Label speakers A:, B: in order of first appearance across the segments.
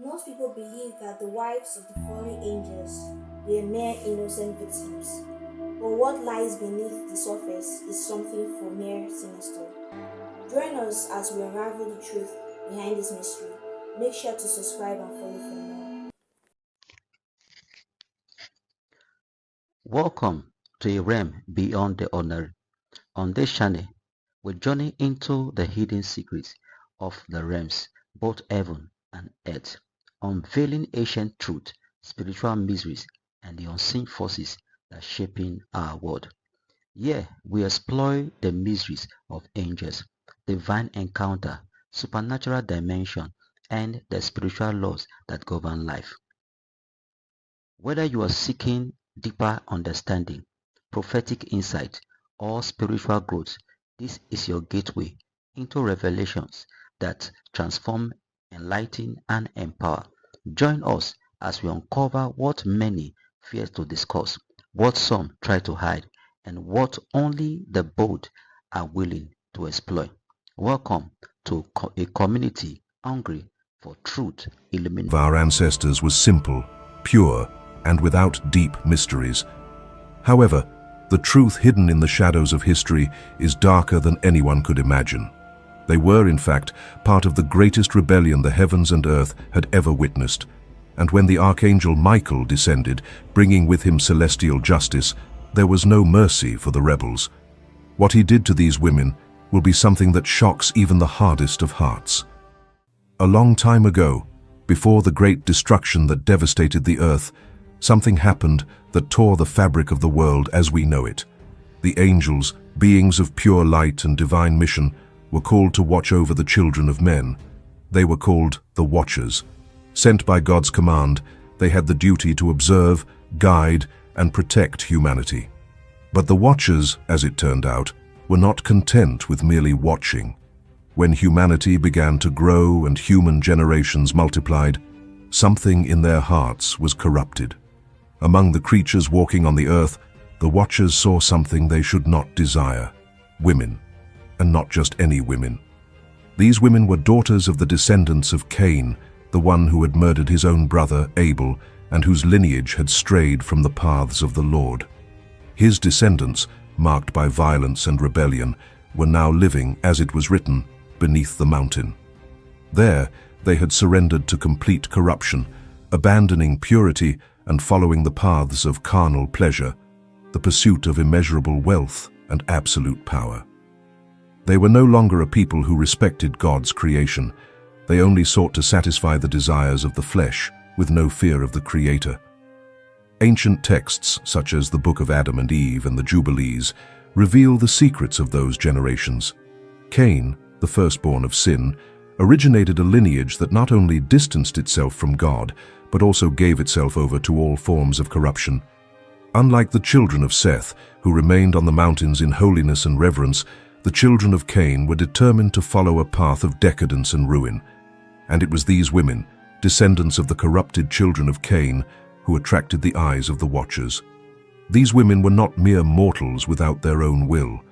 A: Most people believe that the wives of the fallen angels were mere innocent victims, but what lies beneath the surface is something far more sinister. Join us as we unravel the truth behind this mystery. Make sure to subscribe and follow for more.
B: Welcome to a realm beyond the ordinary. On this channel, we journey into the hidden secrets of the realms, both heaven and earth, unveiling ancient truth, spiritual mysteries, and the unseen forces that shaping our world. Here, we explore the mysteries of angels, divine encounter, supernatural dimension, and the spiritual laws that govern life. Whether you are seeking deeper understanding, prophetic insight, or spiritual growth, this is your gateway into revelations that transform, enlighten, and empower. Join us as we uncover what many fear to discuss, what some try to hide, and what only the bold are willing to explore. Welcome to a community hungry for truth,
C: Of
B: illumination.
C: our ancestors was simple, pure, and without deep mysteries. However, the truth hidden in the shadows of history is darker than anyone could imagine. They were, in fact, part of the greatest rebellion the heavens and earth had ever witnessed. And when the Archangel Michael descended, bringing with him celestial justice, there was no mercy for the rebels. What he did to these women will be something that shocks even the hardest of hearts. A long time ago, before the great destruction that devastated the earth, something happened that tore the fabric of the world as we know it. The angels, beings of pure light and divine mission, were called to watch over the children of men. They were called the Watchers. Sent by God's command, they had the duty to observe, guide, and protect humanity. But the Watchers, as it turned out, were not content with merely watching. When humanity began to grow and human generations multiplied, something in their hearts was corrupted. Among the creatures walking on the earth, the Watchers saw something they should not desire: women, and not just any women. These women were daughters of the descendants of Cain, the one who had murdered his own brother Abel and whose lineage had strayed from the paths of the Lord. His descendants, marked by violence and rebellion, were now living, as it was written, beneath the mountain. There, they had surrendered to complete corruption, abandoning purity and following the paths of carnal pleasure, the pursuit of immeasurable wealth and absolute power. They were no longer a people who respected God's creation. They only sought to satisfy the desires of the flesh, with no fear of the Creator. Ancient texts, such as the Book of Adam and Eve and the Jubilees, reveal the secrets of those generations. Cain, the firstborn of sin, originated a lineage that not only distanced itself from God, but also gave itself over to all forms of corruption. Unlike the children of Seth, who remained on the mountains in holiness and reverence, the children of Cain were determined to follow a path of decadence and ruin. And it was these women, descendants of the corrupted children of Cain, who attracted the eyes of the Watchers. These women were not mere mortals without their own will.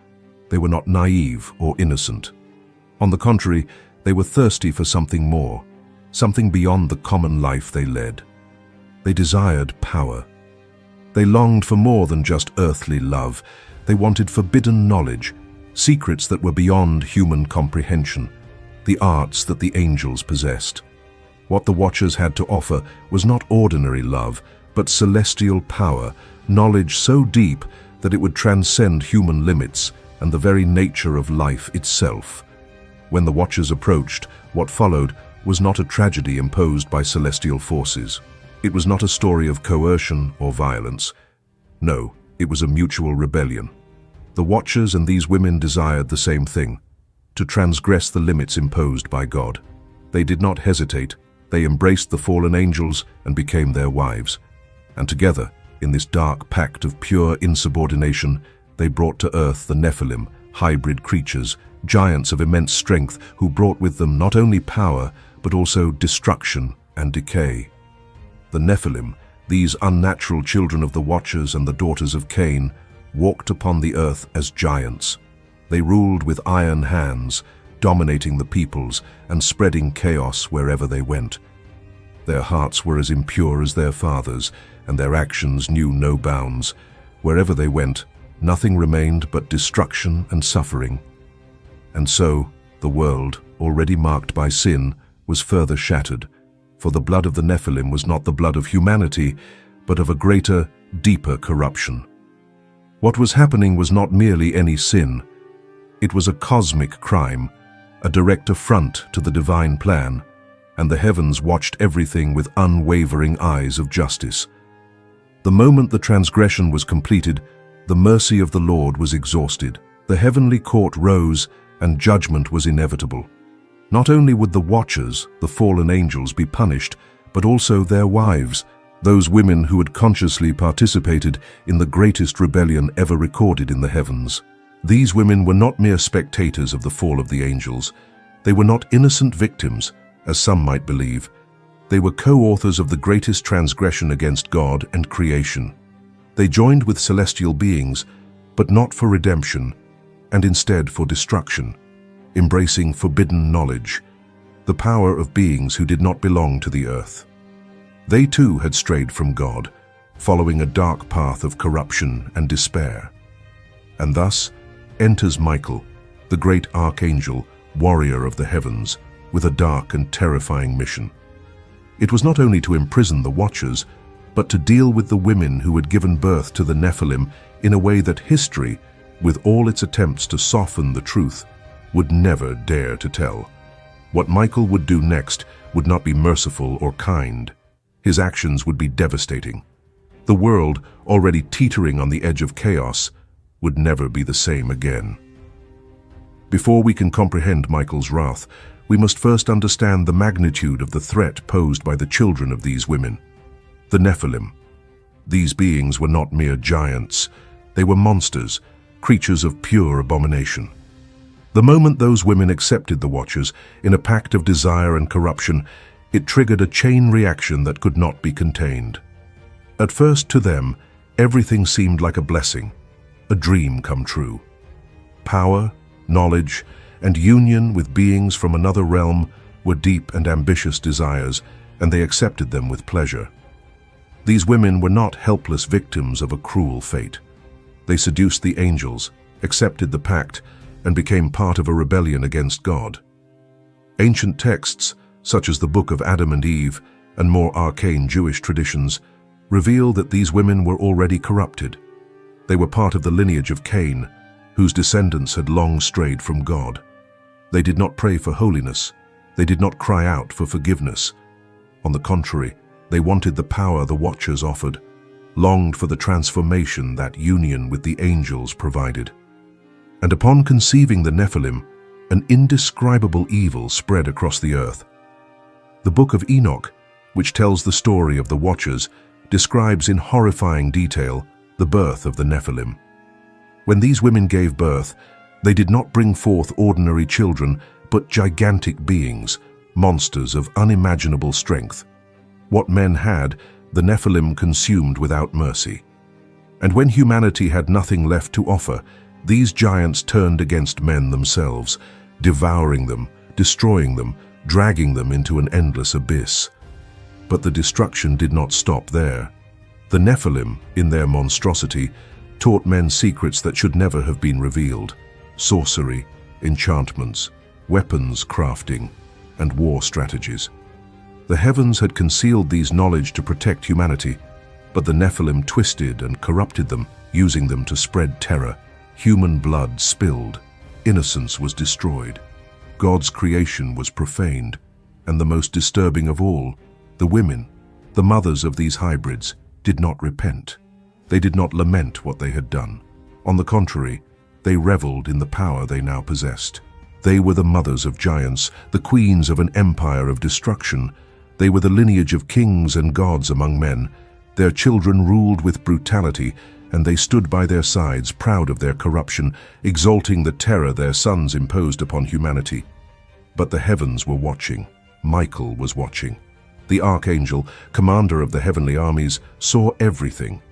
C: They were not naive or innocent. On the contrary, they were thirsty for something more, something beyond the common life they led. They desired power. They longed for more than just earthly love. They wanted forbidden knowledge, secrets that were beyond human comprehension, the arts that the angels possessed. What the Watchers had to offer was not ordinary love, but celestial power, knowledge so deep that it would transcend human limits and the very nature of life itself. When the Watchers approached, what followed was not a tragedy imposed by celestial forces. It was not a story of coercion or violence. No, it was a mutual rebellion. The Watchers and these women desired the same thing: to transgress the limits imposed by God. They did not hesitate. They embraced the fallen angels and became their wives. And together, in this dark pact of pure insubordination, they brought to earth the Nephilim, hybrid creatures, giants of immense strength who brought with them not only power, but also destruction and decay. The Nephilim, these unnatural children of the Watchers and the daughters of Cain, walked upon the earth as giants. They ruled with iron hands, dominating the peoples and spreading chaos wherever they went. Their hearts were as impure as their fathers, and their actions knew no bounds. Wherever they went, nothing remained but destruction and suffering. And so, the world, already marked by sin, was further shattered, for the blood of the Nephilim was not the blood of humanity, but of a greater, deeper corruption. What was happening was not merely any sin. It was a cosmic crime, a direct affront to the divine plan, and the heavens watched everything with unwavering eyes of justice. The moment the transgression was completed, the mercy of the Lord was exhausted. The heavenly court rose, and judgment was inevitable. Not only would the watchers, the fallen angels, be punished, but also their wives, those women who had consciously participated in the greatest rebellion ever recorded in the heavens. These women were not mere spectators of the fall of the angels. They were not innocent victims, as some might believe. They were co-authors of the greatest transgression against God and creation. They joined with celestial beings, but not for redemption, and instead for destruction, embracing forbidden knowledge, the power of beings who did not belong to the earth. They too had strayed from God, following a dark path of corruption and despair. And thus enters Michael, the great archangel, warrior of the heavens, with a dark and terrifying mission. It was not only to imprison the watchers, but to deal with the women who had given birth to the Nephilim in a way that history, with all its attempts to soften the truth, would never dare to tell. What Michael would do next would not be merciful or kind. His actions would be devastating. The world, already teetering on the edge of chaos, would never be the same again. Before we can comprehend Michael's wrath, we must first understand the magnitude of the threat posed by the children of these women, the Nephilim. These beings were not mere giants. They were monsters, creatures of pure abomination. The moment those women accepted the Watchers in a pact of desire and corruption, it triggered a chain reaction that could not be contained. At first, to them, everything seemed like a blessing, a dream come true. Power, knowledge, and union with beings from another realm were deep and ambitious desires, and they accepted them with pleasure. These women were not helpless victims of a cruel fate. They seduced the angels, accepted the pact, and became part of a rebellion against God. Ancient texts, such as the Book of Adam and Eve, and more arcane Jewish traditions, reveal that these women were already corrupted. They were part of the lineage of Cain, whose descendants had long strayed from God. They did not pray for holiness. They did not cry out for forgiveness. On the contrary, they wanted the power the Watchers offered, longed for the transformation that union with the angels provided. And upon conceiving the Nephilim, an indescribable evil spread across the earth. The Book of Enoch, which tells the story of the Watchers, describes in horrifying detail the birth of the Nephilim. When these women gave birth, they did not bring forth ordinary children, but gigantic beings, monsters of unimaginable strength. What men had, the Nephilim consumed without mercy. And when humanity had nothing left to offer, these giants turned against men themselves, devouring them, destroying them, dragging them into an endless abyss. But the destruction did not stop there. The Nephilim, in their monstrosity, taught men secrets that should never have been revealed: sorcery, enchantments, weapons crafting, and war strategies. The heavens had concealed these knowledge to protect humanity, but the Nephilim twisted and corrupted them, using them to spread terror. Human blood spilled, innocence was destroyed, God's creation was profaned, and the most disturbing of all, the women, the mothers of these hybrids, did not repent. They did not lament what they had done. On the contrary, they reveled in the power they now possessed. They were the mothers of giants, the queens of an empire of destruction. They were the lineage of kings and gods among men. Their children ruled with brutality, and they stood by their sides, proud of their corruption, exalting the terror their sons imposed upon humanity. But the heavens were watching. Michael was watching. The archangel, commander of the heavenly armies, saw everything.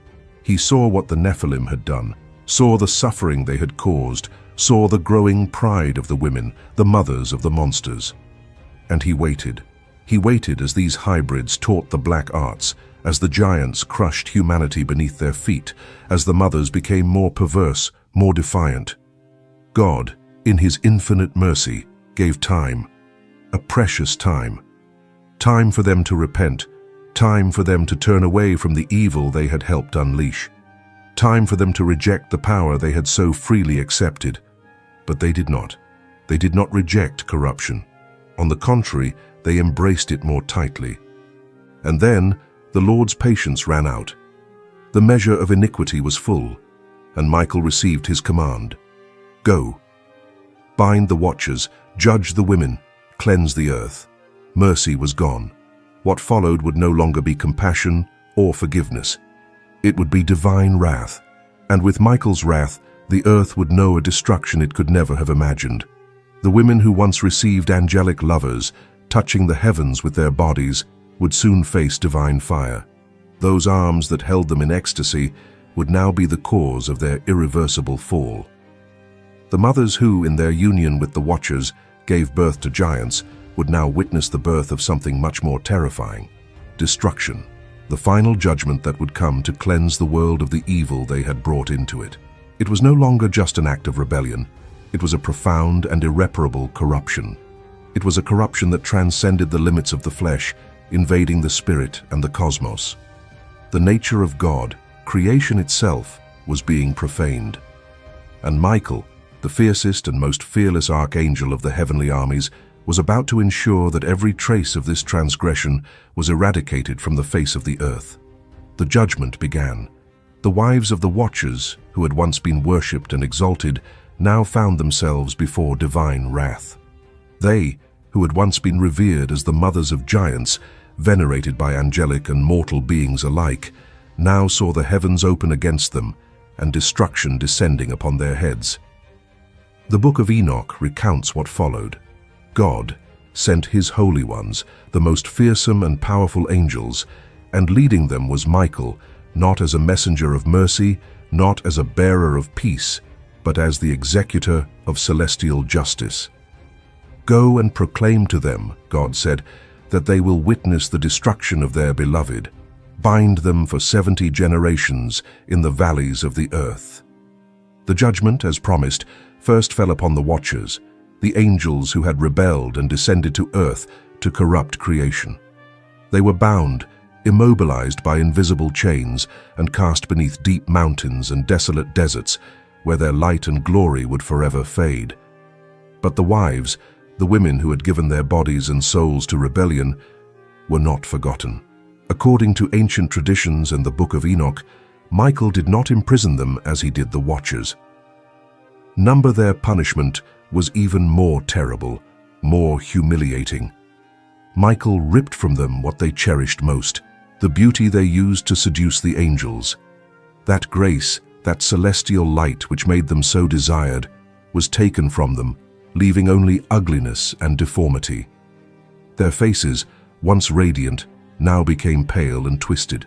C: He saw what the Nephilim had done, saw the suffering they had caused, saw the growing pride of the women, the mothers of the monsters. And he waited, He waited as these hybrids taught the black arts, as the giants crushed humanity beneath their feet, as the mothers became more perverse, more defiant. God, in his infinite mercy, gave time, a precious time. Time for them to repent, time for them to turn away from the evil they had helped unleash, time for them to reject the power they had so freely accepted. But they did not. They did not reject corruption. On the contrary, they embraced it more tightly. And then the Lord's patience ran out. The measure of iniquity was full, and Michael received his command. Go, bind the watchers, judge the women, cleanse the earth. Mercy was gone. What followed would no longer be compassion or forgiveness. It would be divine wrath. And with Michael's wrath, the earth would know a destruction it could never have imagined. The women who once received angelic lovers, touching the heavens with their bodies, would soon face divine fire. Those arms that held them in ecstasy would now be the cause of their irreversible fall. The mothers who, in their union with the Watchers, gave birth to giants, would now witness the birth of something much more terrifying: destruction, the final judgment that would come to cleanse the world of the evil they had brought into it. It was no longer just an act of rebellion. It was a profound and irreparable corruption. It was a corruption that transcended the limits of the flesh, invading the spirit and the cosmos. The nature of God, creation itself, was being profaned. And Michael, the fiercest and most fearless archangel of the heavenly armies, was about to ensure that every trace of this transgression was eradicated from the face of the earth. The judgment began. The wives of the Watchers, who had once been worshipped and exalted, now found themselves before divine wrath. They, who had once been revered as the mothers of giants, venerated by angelic and mortal beings alike, now saw the heavens open against them and destruction descending upon their heads. The Book of Enoch recounts what followed. God sent his holy ones, the most fearsome and powerful angels, and leading them was Michael, not as a messenger of mercy, not as a bearer of peace, but as the executor of celestial justice. Go and proclaim to them, God said, that they will witness the destruction of their beloved. Bind them for 70 generations in the valleys of the earth. The judgment, as promised, first fell upon the Watchers, the angels who had rebelled and descended to earth to corrupt creation. They were bound, immobilized by invisible chains, and cast beneath deep mountains and desolate deserts, where their light and glory would forever fade. But the wives, the women who had given their bodies and souls to rebellion, were not forgotten. According to ancient traditions and the Book of Enoch, Michael did not imprison them as he did the Watchers. Their punishment was even more terrible, more humiliating. Michael ripped from them what they cherished most, the beauty they used to seduce the angels. That grace, that celestial light which made them so desired, was taken from them, leaving only ugliness and deformity. Their faces, once radiant, now became pale and twisted.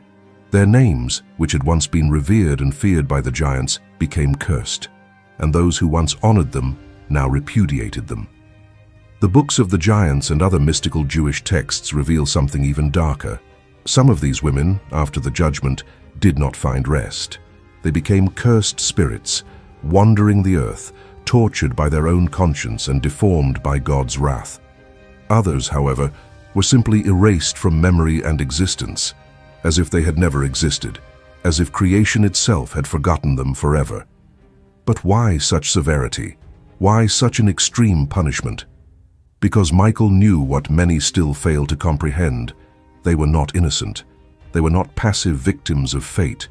C: Their names, which had once been revered and feared by the giants, became cursed, and those who once honored them now repudiated them. The books of the giants and other mystical Jewish texts reveal something even darker. Some of these women, after the judgment, did not find rest. They became cursed spirits, wandering the earth, tortured by their own conscience and deformed by God's wrath. Others, however, were simply erased from memory and existence, as if they had never existed, as if creation itself had forgotten them forever. But why such severity? Why such an extreme punishment? Because Michael knew what many still fail to comprehend. They were not innocent. They were not passive victims of fate.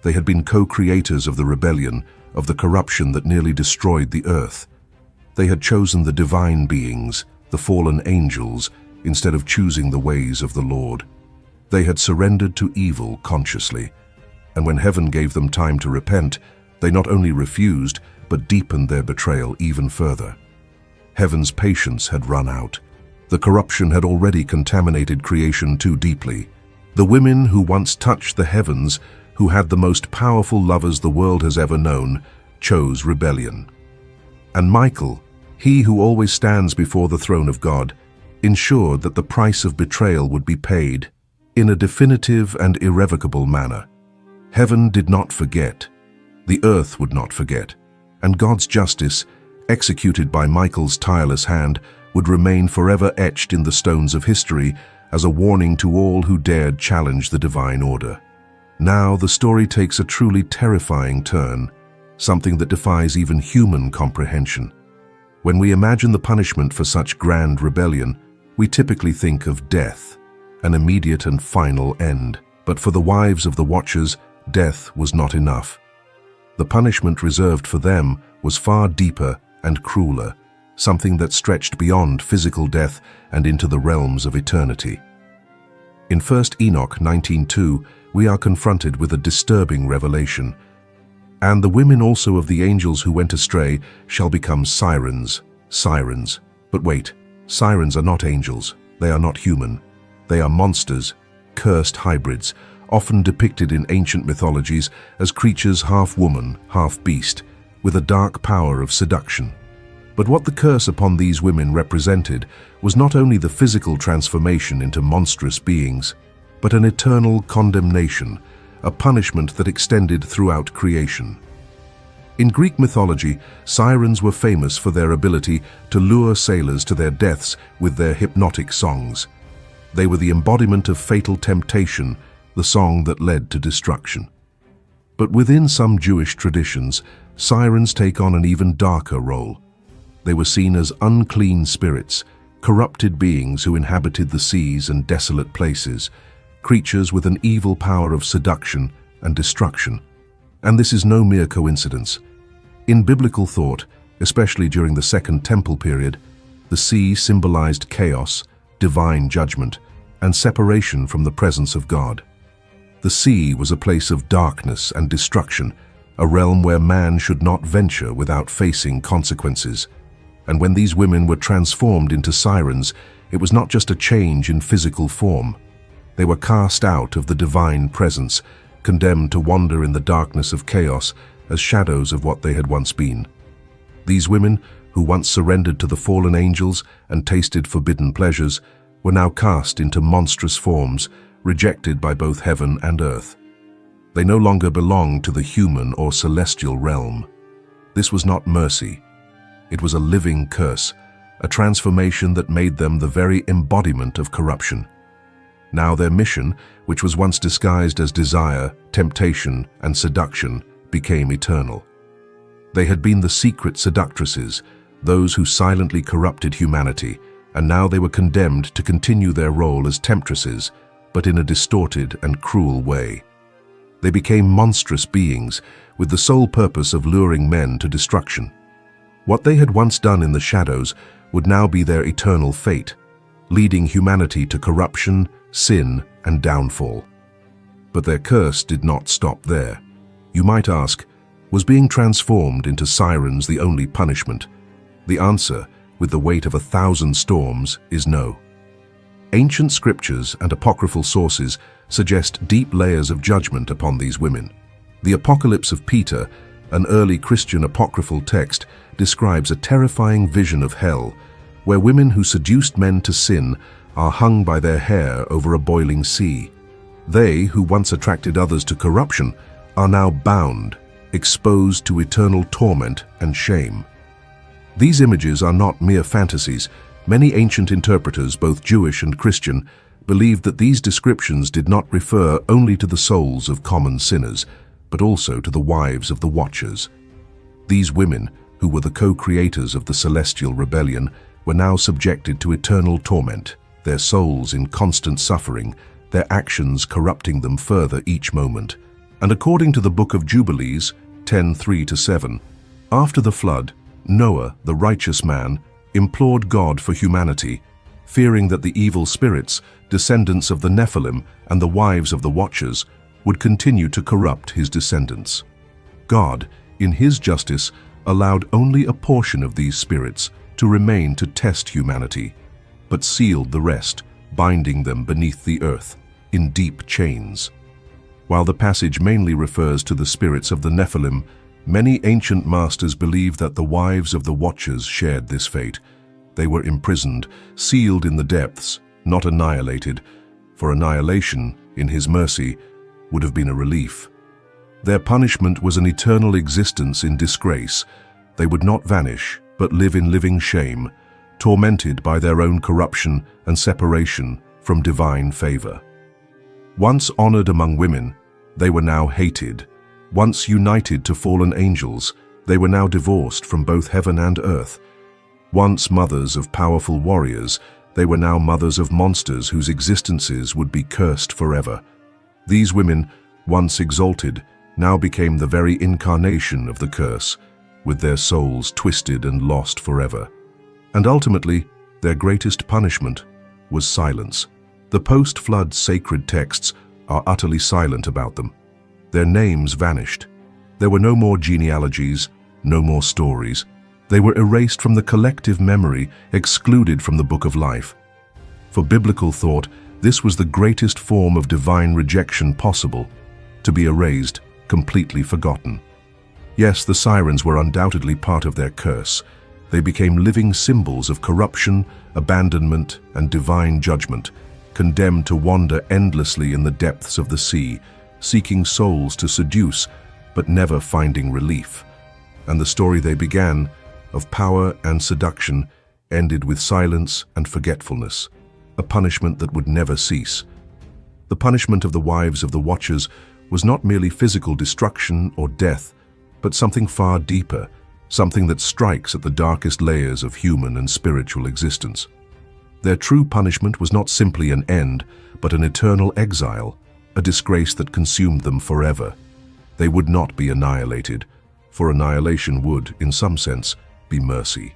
C: They had been co-creators of the rebellion, of the corruption that nearly destroyed the earth. They had chosen the divine beings, the fallen angels, instead of choosing the ways of the Lord. They had surrendered to evil consciously, and when heaven gave them time to repent, they not only refused, but deepened their betrayal even further. Heaven's patience had run out. The corruption had already contaminated creation too deeply. The women who once touched the heavens, who had the most powerful lovers the world has ever known, chose rebellion. And Michael, he who always stands before the throne of God, ensured that the price of betrayal would be paid in a definitive and irrevocable manner. Heaven did not forget, the earth would not forget, and God's justice, executed by Michael's tireless hand, would remain forever etched in the stones of history as a warning to all who dared challenge the divine order. Now the story takes a truly terrifying turn, something that defies even human comprehension. When we imagine the punishment for such grand rebellion, we typically think of death, an immediate and final end. But for the wives of the Watchers, death was not enough. The punishment reserved for them was far deeper and crueler, something that stretched beyond physical death and into the realms of eternity. In 1 Enoch 19:2, we are confronted with a disturbing revelation. And the women also of the angels who went astray shall become sirens. Sirens. But wait, sirens are not angels. They are not human. They are monsters, cursed hybrids, often depicted in ancient mythologies as creatures half woman, half beast, with a dark power of seduction. But what the curse upon these women represented was not only the physical transformation into monstrous beings, but an eternal condemnation, a punishment that extended throughout creation. In Greek mythology, sirens were famous for their ability to lure sailors to their deaths with their hypnotic songs. They were the embodiment of fatal temptation, the song that led to destruction. But within some Jewish traditions, sirens take on an even darker role. They were seen as unclean spirits, corrupted beings who inhabited the seas and desolate places, creatures with an evil power of seduction and destruction. And this is no mere coincidence. In biblical thought, especially during the Second Temple period, the sea symbolized chaos, divine judgment, and separation from the presence of God. The sea was a place of darkness and destruction, a realm where man should not venture without facing consequences. And when these women were transformed into sirens, it was not just a change in physical form. They were cast out of the divine presence, condemned to wander in the darkness of chaos as shadows of what they had once been. These women, who once surrendered to the fallen angels and tasted forbidden pleasures, were now cast into monstrous forms, rejected by both heaven and earth. They no longer belonged to the human or celestial realm. This was not mercy. It was a living curse, a transformation that made them the very embodiment of corruption. Now their mission, which was once disguised as desire, temptation, and seduction, became eternal. They had been the secret seductresses, those who silently corrupted humanity, and now they were condemned to continue their role as temptresses, but in a distorted and cruel way. They became monstrous beings with the sole purpose of luring men to destruction. What they had once done in the shadows would now be their eternal fate, leading humanity to corruption, sin, and downfall. But their curse did not stop there. You might ask, was being transformed into sirens the only punishment? The answer, with the weight of 1,000 storms, is no. Ancient scriptures and apocryphal sources suggest deep layers of judgment upon these women. The Apocalypse of Peter, an early Christian apocryphal text, describes a terrifying vision of hell, where women who seduced men to sin are hung by their hair over a boiling sea. They, who once attracted others to corruption, are now bound, exposed to eternal torment and shame. These images are not mere fantasies. Many ancient interpreters, both Jewish and Christian, believed that these descriptions did not refer only to the souls of common sinners, but also to the wives of the Watchers. These women, who were the co-creators of the celestial rebellion, were now subjected to eternal torment, their souls in constant suffering, their actions corrupting them further each moment. And according to the Book of Jubilees 10:3-7, after the flood, Noah, the righteous man, implored God for humanity, fearing that the evil spirits, descendants of the Nephilim and the wives of the Watchers, would continue to corrupt his descendants. God, in his justice, allowed only a portion of these spirits to remain to test humanity, but sealed the rest, binding them beneath the earth in deep chains. While the passage mainly refers to the spirits of the Nephilim, many ancient masters believe that the wives of the Watchers shared this fate. They were imprisoned, sealed in the depths, not annihilated, for annihilation, in his mercy, would have been a relief. Their punishment was an eternal existence in disgrace. They would not vanish, but live in living shame, tormented by their own corruption and separation from divine favor. Once honored among women, they were now hated. Once united to fallen angels, they were now divorced from both heaven and earth. Once mothers of powerful warriors, they were now mothers of monsters whose existences would be cursed forever. These women, once exalted, now became the very incarnation of the curse, with their souls twisted and lost forever. And ultimately, their greatest punishment was silence. The post-flood sacred texts are utterly silent about them. Their names vanished. There were no more genealogies, no more stories. They were erased from the collective memory, excluded from the Book of Life. For biblical thought, this was the greatest form of divine rejection possible, to be erased, completely forgotten. Yes, the sirens were undoubtedly part of their curse. They became living symbols of corruption, abandonment, and divine judgment, condemned to wander endlessly in the depths of the sea, seeking souls to seduce, but never finding relief. And the story they began, of power and seduction, ended with silence and forgetfulness, a punishment that would never cease. The punishment of the wives of the Watchers was not merely physical destruction or death, but something far deeper, something that strikes at the darkest layers of human and spiritual existence. Their true punishment was not simply an end, but an eternal exile, a disgrace that consumed them forever. They would not be annihilated, for annihilation would, in some sense, be mercy.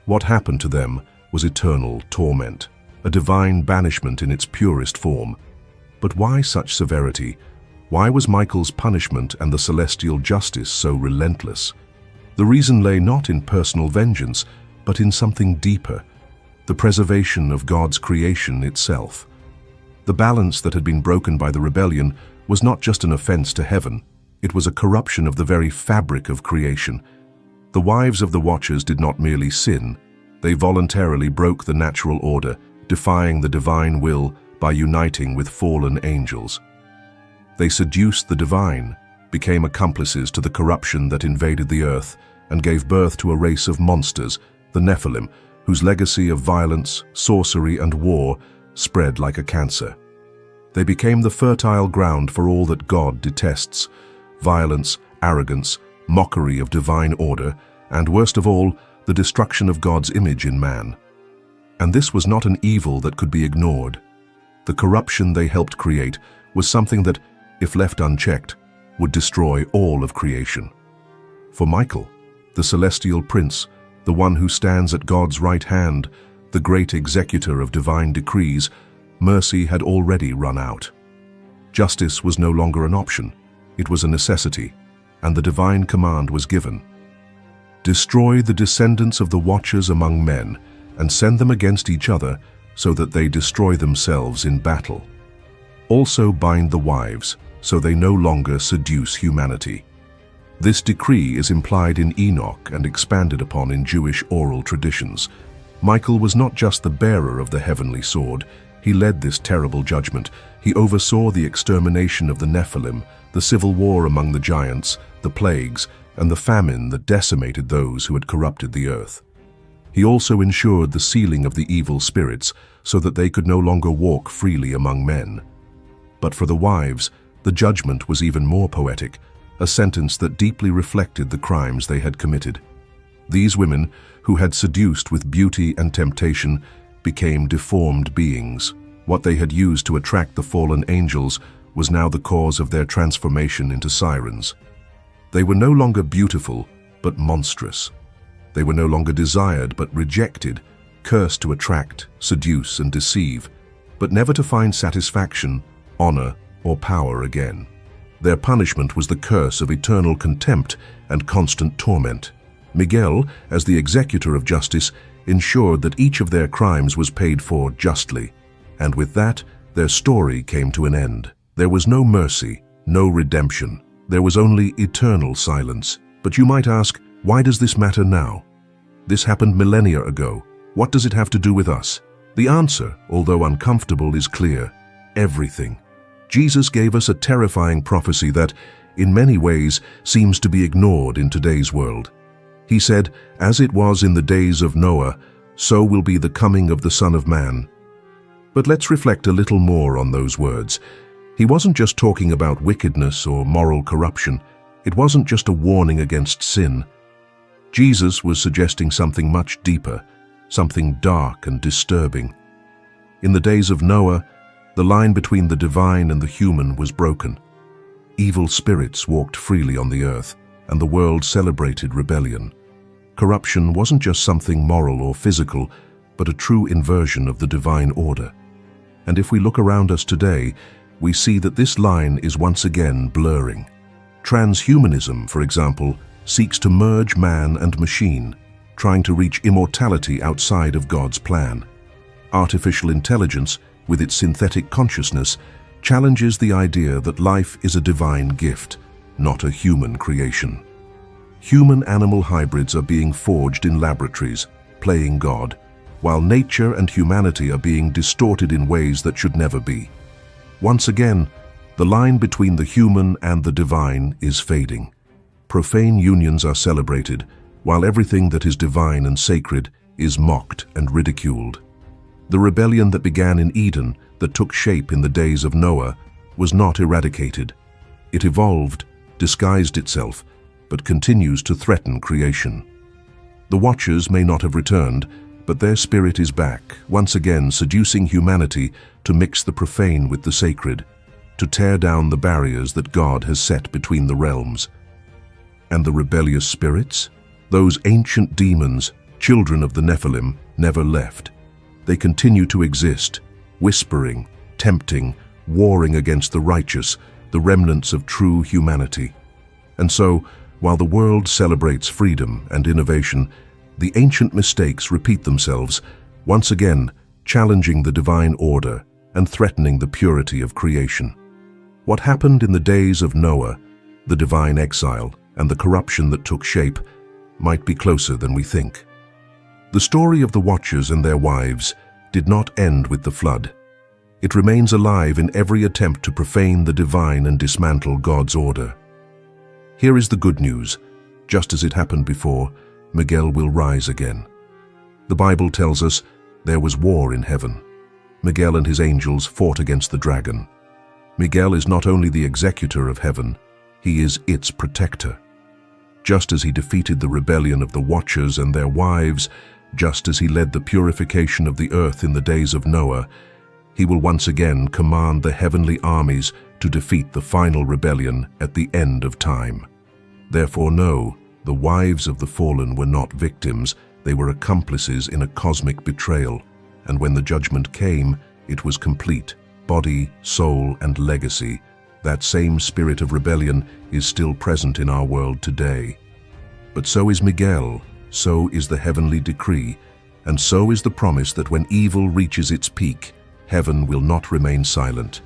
C: What happened to them was eternal torment, a divine banishment in its purest form. But why such severity? Why was Michael's punishment and the celestial justice so relentless? The reason lay not in personal vengeance, but in something deeper, the preservation of God's creation itself. The balance that had been broken by the rebellion was not just an offense to heaven, it was a corruption of the very fabric of creation. The wives of the Watchers did not merely sin, they voluntarily broke the natural order, defying the divine will by uniting with fallen angels. They seduced the divine, became accomplices to the corruption that invaded the earth, and gave birth to a race of monsters, the Nephilim, whose legacy of violence, sorcery, and war spread like a cancer. They became the fertile ground for all that God detests: violence, arrogance, mockery of divine order, and worst of all, the destruction of God's image in man. And this was not an evil that could be ignored. The corruption they helped create was something that, if left unchecked, would destroy all of creation. For Michael, the celestial prince, the one who stands at God's right hand, the great executor of divine decrees, mercy had already run out. Justice was no longer an option, it was a necessity, and the divine command was given. Destroy the descendants of the Watchers among men, and send them against each other, so that they destroy themselves in battle. Also bind the wives, so they no longer seduce humanity. This decree is implied in Enoch and expanded upon in Jewish oral traditions. Michael was not just the bearer of the heavenly sword, he led this terrible judgment. He oversaw the extermination of the Nephilim, the civil war among the giants, the plagues, and the famine that decimated those who had corrupted the earth. He also ensured the sealing of the evil spirits, so that they could no longer walk freely among men. But for the wives, the judgment was even more poetic, a sentence that deeply reflected the crimes they had committed. These women, who had seduced with beauty and temptation, became deformed beings. What they had used to attract the fallen angels was now the cause of their transformation into sirens. They were no longer beautiful, but monstrous. They were no longer desired, but rejected, cursed to attract, seduce, and deceive, but never to find satisfaction, honor, or power again. Their punishment was the curse of eternal contempt and constant torment. Miguel, as the executor of justice, ensured that each of their crimes was paid for justly, and with that, their story came to an end. There was no mercy, no redemption. There was only eternal silence. But you might ask, why does this matter now? This happened millennia ago. What does it have to do with us? The answer, although uncomfortable, is clear. Everything. Jesus gave us a terrifying prophecy that, in many ways, seems to be ignored in today's world. He said, "As it was in the days of Noah, so will be the coming of the Son of Man." But let's reflect a little more on those words. He wasn't just talking about wickedness or moral corruption. It wasn't just a warning against sin. Jesus was suggesting something much deeper, something dark and disturbing. In the days of Noah, the line between the divine and the human was broken. Evil spirits walked freely on the earth, and the world celebrated rebellion. Corruption wasn't just something moral or physical, but a true inversion of the divine order. And if we look around us today, we see that this line is once again blurring. Transhumanism, for example, seeks to merge man and machine, trying to reach immortality outside of God's plan. Artificial intelligence, with its synthetic consciousness, challenges the idea that life is a divine gift, not a human creation. Human-animal hybrids are being forged in laboratories, playing God, while nature and humanity are being distorted in ways that should never be. Once again, the line between the human and the divine is fading. Profane unions are celebrated, while everything that is divine and sacred is mocked and ridiculed. The rebellion that began in Eden, that took shape in the days of Noah, was not eradicated. It evolved, disguised itself, but continues to threaten creation. The Watchers may not have returned, but their spirit is back, once again seducing humanity to mix the profane with the sacred, to tear down the barriers that God has set between the realms. And the rebellious spirits? Those ancient demons, children of the Nephilim, never left. They continue to exist, whispering, tempting, warring against the righteous, the remnants of true humanity. And so, while the world celebrates freedom and innovation, the ancient mistakes repeat themselves, once again challenging the divine order and threatening the purity of creation. What happened in the days of Noah, the divine exile, and the corruption that took shape, might be closer than we think. The story of the Watchers and their wives did not end with the flood. It remains alive in every attempt to profane the divine and dismantle God's order. Here is the good news. Just as it happened before, Miguel will rise again. The Bible tells us there was war in heaven. Miguel and his angels fought against the dragon. Miguel is not only the executor of heaven, he is its protector. Just as he defeated the rebellion of the Watchers and their wives, just as he led the purification of the earth in the days of Noah, he will once again command the heavenly armies to defeat the final rebellion at the end of time. Therefore know, the wives of the fallen were not victims, they were accomplices in a cosmic betrayal, and when the judgment came, it was complete. Body, soul, and legacy, that same spirit of rebellion is still present in our world today. But so is Miguel, so is the heavenly decree, and so is the promise that when evil reaches its peak, heaven will not remain silent.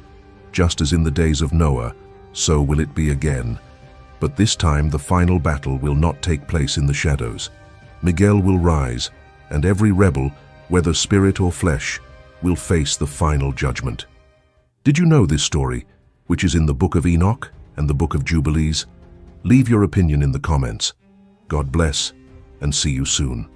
C: Just as in the days of Noah, so will it be again. But this time the final battle will not take place in the shadows. Miguel will rise, and every rebel, whether spirit or flesh, will face the final judgment. Did you know this story, which is in the Book of Enoch and the Book of Jubilees? Leave your opinion in the comments. God bless, and see you soon.